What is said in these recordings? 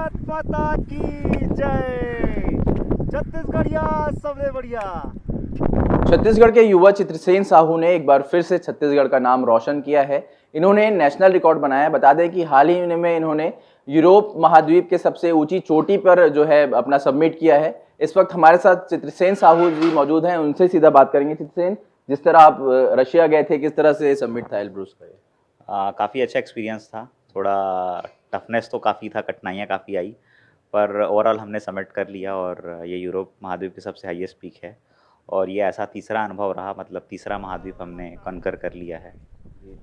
भारत माता की जय। छत्तीसगढ़िया सबसे बढ़िया। छत्तीसगढ़ के युवा चित्रसेन साहू ने एक बार फिर से छत्तीसगढ़ का नाम रोशन किया है। इन्होंने नेशनल रिकॉर्ड बनाया। बता दें कि हाल ही में इन्होंने यूरोप महाद्वीप के सबसे ऊंची चोटी पर जो है अपना सबमिट किया है। इस वक्त हमारे साथ चित्रसेन साहू जी मौजूद हैं, उनसे सीधा बात करेंगे। चित्रसेन, जिस तरह आप रशिया गए थे, किस तरह से सबमिट था एल्ब्रूस का? काफ़ी अच्छा एक्सपीरियंस था। थोड़ा टफनेस तो काफ़ी था, कठिनाइयाँ काफ़ी आई, पर ओवरऑल हमने सबमिट कर लिया और ये यूरोप महाद्वीप की सबसे हाईएस्ट पीक है और ये ऐसा तीसरा अनुभव रहा, मतलब तीसरा महाद्वीप हमने कॉन्कर कर लिया है।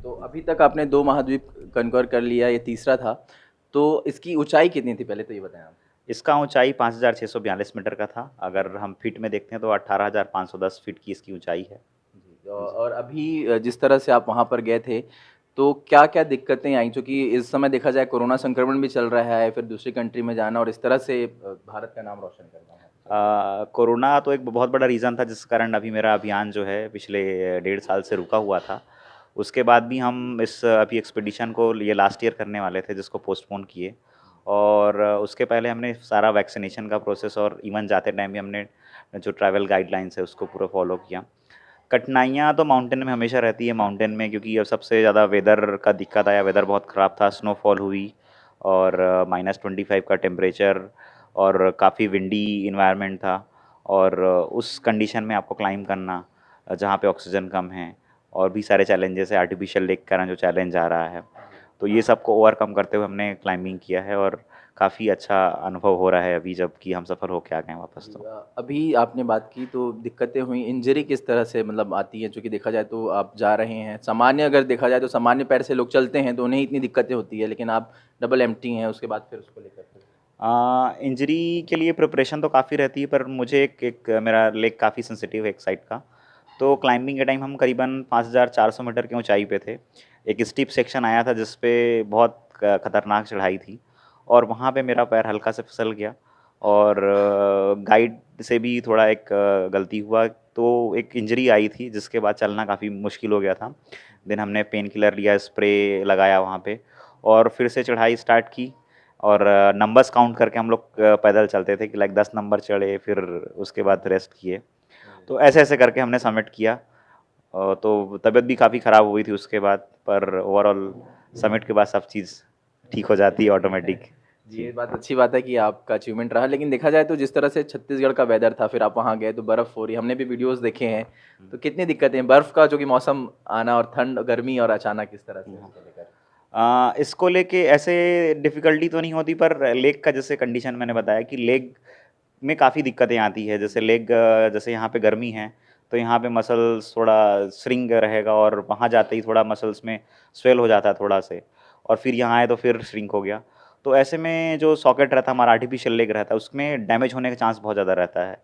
तो अभी तक आपने 2 महाद्वीप कन्कर कर लिया, ये तीसरा था। तो इसकी ऊंचाई कितनी थी, पहले तो ये बताएं आप। इसका ऊंचाई 5,642 मीटर का था। अगर हम फीट में देखते हैं तो 18,510 फीट की इसकी ऊंचाई है। और अभी जिस तरह से आप वहाँ पर गए थे, तो क्या-क्या दिक्कतें आई? क्योंकि इस समय देखा जाए कोरोना संक्रमण भी चल रहा है, फिर दूसरी कंट्री में जाना और इस तरह से भारत का नाम रोशन करना है। कोरोना तो एक बहुत बड़ा रीज़न था जिस कारण अभी मेरा अभियान जो है पिछले 1.5 साल से रुका हुआ था। उसके बाद भी हम इस अभी एक्सपीडिशन को ये लास्ट ईयर करने वाले थे, जिसको पोस्टपोन किए। और उसके पहले हमने सारा वैक्सीनेशन का प्रोसेस और इवन जाते टाइम भी हमने जो ट्रैवल गाइडलाइंस है उसको पूरा फॉलो किया। कठिनाइयाँ तो माउंटेन में हमेशा रहती है, माउंटेन में क्योंकि अब सबसे ज़्यादा वेदर का दिक्कत आया। वेदर बहुत ख़राब था, स्नोफॉल हुई और -25 का टेम्परेचर और काफ़ी विंडी इन्वायरमेंट था। और उस कंडीशन में आपको क्लाइंब करना जहाँ पे ऑक्सीजन कम है, और भी सारे चैलेंजेस है, आर्टिफिशियल लेक का जो चैलेंज आ रहा है, तो ये सबको ओवरकम करते हुए हमने क्लाइंबिंग किया है और काफ़ी अच्छा अनुभव हो रहा है अभी, जब कि हम सफल होके आ गए हैं वापस। तो अभी आपने बात की तो दिक्कतें हुई, इंजरी किस तरह से मतलब आती है? क्योंकि देखा जाए तो आप जा रहे हैं, सामान्य अगर देखा जाए तो सामान्य पैर से लोग चलते हैं तो उन्हें इतनी दिक्कतें होती है, लेकिन आप डबल एम्प्टी हैं, उसके बाद फिर उसको लेकर फिर इंजरी के लिए प्रिपरेशन तो काफ़ी रहती है, पर मुझे एक एक मेरा लेग काफ़ी सेंसिटिव है एक साइड का। तो क्लाइंबिंग के टाइम हम करीबन 5,400 मीटर की ऊंचाई पे थे। एक स्टीप सेक्शन आया था जिस पे बहुत खतरनाक चढ़ाई थी और वहाँ पे मेरा पैर हल्का से फिसल गया और गाइड से भी थोड़ा एक गलती हुआ, तो एक इंजरी आई थी जिसके बाद चलना काफ़ी मुश्किल हो गया था। देन हमने पेन किलर लिया, स्प्रे लगाया वहाँ पे और फिर से चढ़ाई स्टार्ट की। और नंबर्स काउंट करके हम लोग पैदल चलते थे कि लाइक 10 नंबर चढ़े, फिर उसके बाद रेस्ट किए। तो ऐसे ऐसे करके हमने सबमिट किया। तो तबीयत भी काफ़ी ख़राब हुई थी उसके बाद, पर ओवरऑल सबमिट के बाद सब चीज़ ठीक हो जाती है ऑटोमेटिक। जी, ये बात अच्छी बात है कि आपका अचीवमेंट रहा। लेकिन देखा जाए तो जिस तरह से छत्तीसगढ़ का वेदर था, फिर आप वहाँ गए तो बर्फ़ हो रही, हमने भी वीडियोज़ देखे हैं, तो कितनी दिक्कतें, बर्फ़ का जो कि मौसम आना और ठंड, गर्मी और अचानक इस तरह से इसको लेकर? इसको लेके ऐसे डिफ़िकल्टी तो नहीं होती, पर लेग का जैसे कंडीशन मैंने बताया कि लेग में काफ़ी दिक्कतें आती है। जैसे लेग जैसे यहाँ पे गर्मी है, तो यहाँ पे मसल्स थोड़ा श्रिंक रहेगा और वहाँ जाते ही थोड़ा मसल्स में स्वेल हो जाता है थोड़ा से, और फिर यहाँ आए तो फिर श्रिंक हो गया। तो ऐसे में जो सॉकेट रहता है हमारा, आर्टिफिशियल लेग रहता है, उसमें डैमेज होने का चांस बहुत ज़्यादा रहता है।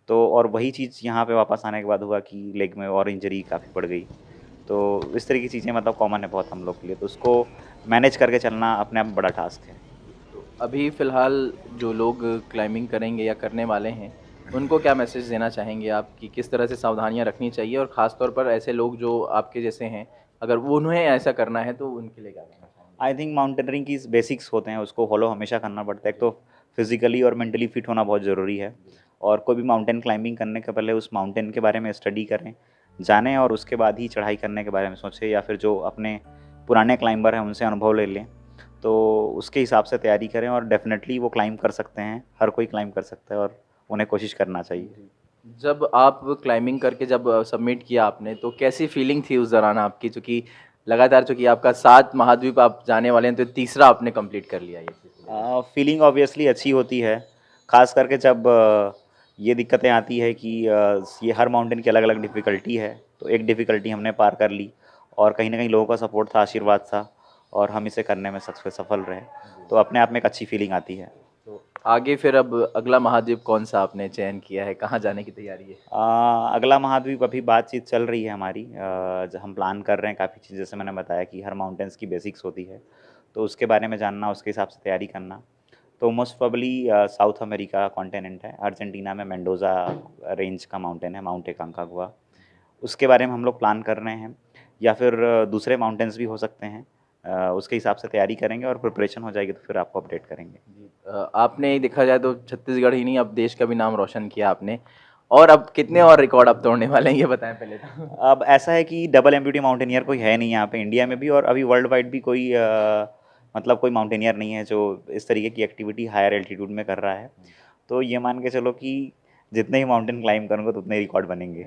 तो और वही चीज़ यहाँ पे वापस आने के बाद हुआ कि लेग में और इंजरी काफ़ी बढ़ गई। तो इस तरह की चीज़ें मतलब कॉमन है बहुत हम लोग के लिए, तो उसको मैनेज करके चलना अपने आप में बड़ा टास्क है। अभी फ़िलहाल जो लोग क्लाइंबिंग करेंगे या करने वाले हैं, उनको क्या मैसेज देना चाहेंगे आप कि किस तरह से सावधानियाँ रखनी चाहिए? और ख़ास तौर पर ऐसे लोग जो आपके जैसे हैं, अगर वो उन्हें ऐसा करना है तो उनके लिए क्या कहना चाहेंगे? आई थिंक माउंटेनियरिंग की बेसिक्स होते हैं, उसको फॉलो हमेशा करना पड़ता है। एक तो फिज़िकली और मेंटली फिट होना बहुत ज़रूरी है, और कोई भी माउंटेन क्लाइंबिंग करने के पहले उस माउंटेन के बारे में स्टडी करें, जानें और उसके बाद ही चढ़ाई करने के बारे में सोचें, या फिर जो अपने पुराने क्लाइंबर हैं उनसे अनुभव ले लें। तो उसके हिसाब से तैयारी करें और डेफ़िनेटली वो क्लाइंब कर सकते हैं, हर कोई क्लाइंब कर सकता है और उन्हें कोशिश करना चाहिए। जब आप क्लाइंबिंग करके जब सबमिट किया आपने, तो कैसी फीलिंग थी उस दौरान आपकी? चूँकि लगातार चूँकि आपका 7 महाद्वीप आप जाने वाले हैं, तो तीसरा आपने कंप्लीट कर लिया ये चीज़। फीलिंग ऑब्वियसली अच्छी होती है, ख़ास करके जब ये दिक्कतें आती है कि ये हर माउंटेन की अलग-अलग डिफ़िकल्टी है, तो एक डिफ़िकल्टी हमने पार कर ली और कहीं न कहीं लोगों का सपोर्ट था, आशीर्वाद था, और हम इसे करने में सफल रहे। तो अपने आप में एक अच्छी फीलिंग आती है। तो आगे फिर अब अगला महाद्वीप कौन-सा आपने चयन किया है? कहाँ जाने की तैयारी है? अगला महाद्वीप अभी बातचीत चल रही है हमारी, हम प्लान कर रहे हैं काफ़ी चीज़, जैसे मैंने बताया कि हर माउंटेन्स की बेसिक्स होती है, तो उसके बारे में जानना, उसके हिसाब से तैयारी करना। तो most probably south America continent है, अर्जेंटीना में मेंडोज़ा रेंज का माउंटेन है, माउंट एकांकागुआ, उसके बारे में हम लोग प्लान कर रहे हैं, या फिर दूसरे माउंटेन्स भी हो सकते हैं। उसके हिसाब से तैयारी करेंगे और प्रिपरेशन हो जाएगी तो फिर आपको अपडेट करेंगे। जी, आपने देखा जाए तो छत्तीसगढ़ ही नहीं, अब देश का भी नाम रोशन किया आपने। और अब कितने और रिकॉर्ड आप तोड़ने वाले हैं, ये बताएं पहले तो। अब ऐसा है कि डबल एम्प्यूटी माउंटेनियर कोई है नहीं यहाँ पे इंडिया में भी, और अभी वर्ल्ड वाइड भी कोई मतलब कोई माउंटेनियर नहीं है जो इस तरीके की एक्टिविटी हायर एल्टीट्यूड में कर रहा है। तो ये मान के चलो कि जितने ही माउंटेन क्लाइंब करूँगा तो उतने रिकॉर्ड बनेंगे।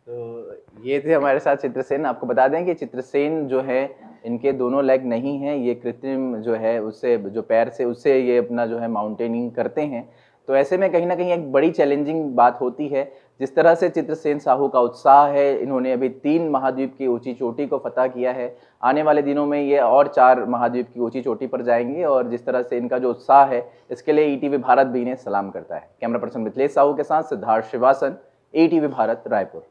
तो ये थे हमारे साथ चित्रसेन। आपको बता दें कि चित्रसेन जो है, इनके दोनों लेग नहीं हैं, ये कृत्रिम जो है उससे, जो पैर से, उससे ये अपना जो है माउंटेनिंग करते हैं। तो ऐसे में कहीं ना कहीं एक बड़ी चैलेंजिंग बात होती है। जिस तरह से चित्रसेन साहू का उत्साह है, इन्होंने अभी 3 महाद्वीप की ऊंची चोटी को फतह किया है। आने वाले दिनों में ये और 4 महाद्वीप की ऊंची चोटी पर जाएंगे, और जिस तरह से इनका जो उत्साह है, इसके लिए ईटीवी भारत भी इन्हें सलाम करता है। कैमरा पर्सन मिथिलेश साहू के साथ सिद्धार्थ श्रीवासन, ईटीवी भारत, रायपुर।